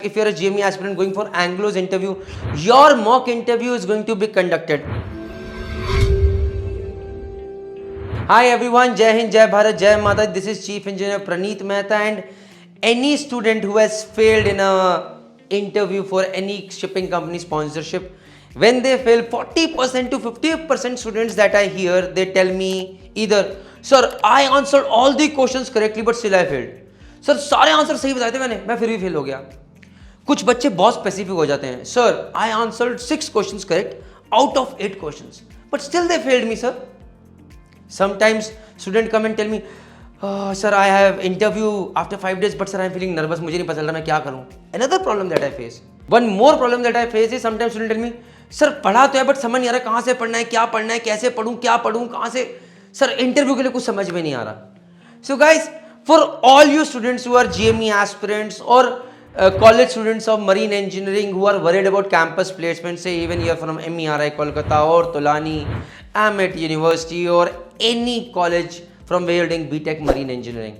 If you're a GME aspirant going for Anglo's interview, your mock interview is going to be conducted. Hi everyone, Jai Hind, Jai Bharat, Jai Mata. This is Chief Engineer Praneeth Mehta, and any student who has failed in a interview for any shipping company sponsorship, when they fail, 40% to 50% students that I hear, they tell me either, sir, I answered all the questions correctly but still I failed. Sir सारे answer सही बताए थे मैं फिर भी fail हो गया. कुछ बच्चे बहुत स्पेसिफिक हो जाते हैं. Sir I answered 6 questions correct out of 8 questions but still they failed me sir. Sometimes student come and tell me, sir I have interview after 5 days but sir I am feeling nervous, मुझे नहीं पता चल रहा मैं क्या करूं. Another problem that I face, one more problem that I face is sometimes student tell me, sir पढ़ा तो है बट समझ नहीं आ रहा कहां से पढ़ना है, क्या पढ़ना है, कैसे पढ़ूं, क्या पढ़ूं, कहां से. सर इंटरव्यू के लिए कुछ समझ में नहीं आ रहा. So guys, for all you students who are GME aspirants or college students of marine engineering who are worried about campus placement, say even you are from MERI Kolkata or Tolani, Amet University or any college from where you are doing BTech Marine Engineering,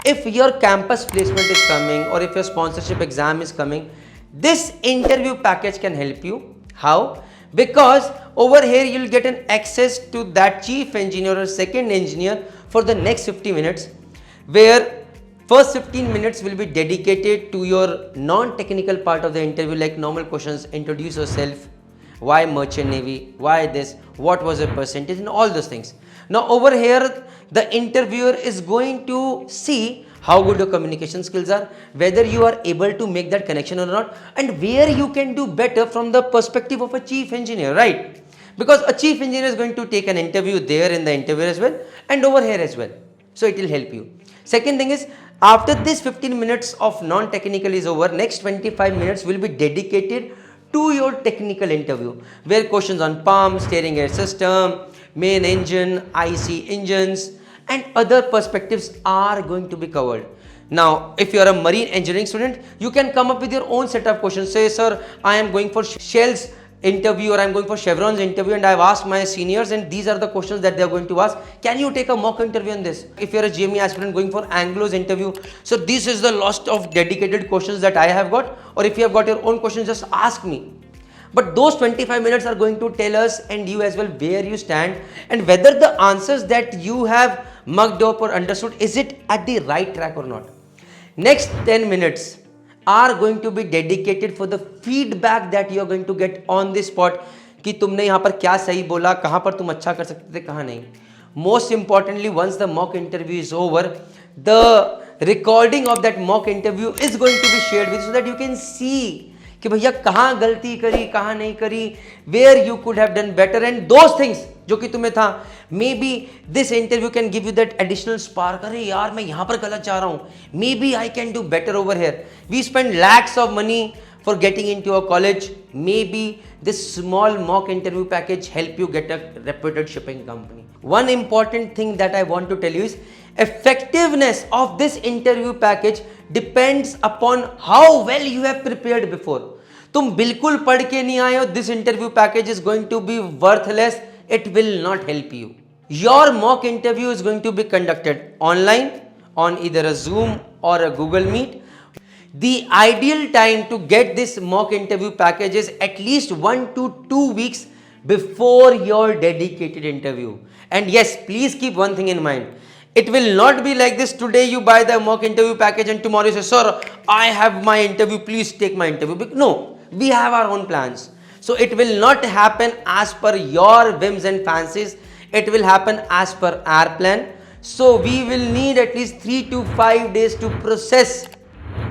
if your campus placement is coming or if your sponsorship exam is coming, this interview package can help you. How? Because over here you will get an access to that chief engineer or second engineer for the next 50 minutes, where first 15 minutes will be dedicated to your non-technical part of the interview, like normal questions, introduce yourself, why merchant navy, why this, what was your percentage, and all those things. Now over here the interviewer is going to see how good your communication skills are, whether you are able to make that connection or not, and where you can do better from the perspective of a chief engineer, right? Because a chief engineer is going to take an interview there in the interview as well and over here as well, so it will help you. Second thing is, after this 15 minutes of non-technical is over, next 25 minutes will be dedicated to your technical interview, where questions on pump, steering gear system, main engine, IC engines and other perspectives are going to be covered. Now, if you are a marine engineering student, you can come up with your own set of questions. Say, sir, I am going for Shell's interview or I am going for Chevron's interview and I have asked my seniors and these are the questions that they are going to ask. Can you take a mock interview on this? If you are a GME aspirant going for Anglo's interview, so this is the list of dedicated questions that I have got, or if you have got your own questions, just ask me. But those 25 minutes are going to tell us and you as well where you stand and whether the answers that you have mugged up or understood, is it at the right track or not. Next 10 minutes are going to be dedicated for the feedback that you are going to get on the spot, कि तुमने यहाँ पर क्या सही बोला, कहाँ पर तुम अच्छा कर सकते थे, कहाँ नहीं. Most importantly, once the mock interview is over, the recording of that mock interview is going to be shared with you so that you can see कि भैया कहाँ गलती करी, कहाँ नहीं करी, where you could have done better and those things जो कि तुम्हें था. Maybe this interview can give you that additional spark, अरे यार मैं यहाँ पर गलत जा रहा हूँ, maybe I can do better over here. We spend lakhs of money for getting into a college. Maybe this small mock interview package help you get a reputed shipping company. One important thing that I want to tell you is effectiveness of this interview package depends upon how well you have prepared before. तुम बिल्कुल पढ़ के नहीं आए हो, this interview package is going to be worthless. It will not help you. Your mock interview is going to be conducted online on either a Zoom or a Google Meet. The ideal time to get this mock interview package is at least 1 to 2 weeks before your dedicated interview. And yes, please keep one thing in mind. It will not be like this. Today you buy the mock interview package and tomorrow you say, sir, I have my interview, please take my interview. No, we have our own plans. So it will not happen as per your whims and fancies. It will happen as per our plan. So we will need at least 3 to 5 days to process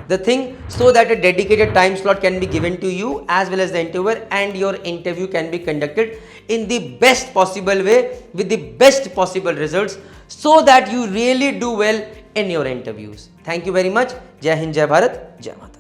the thing so that a dedicated time slot can be given to you as well as the interviewer, and your interview can be conducted in the best possible way with the best possible results so that you really do well in your interviews. Thank you very much. Jai Hind, Jai Bharat, Jai Mata.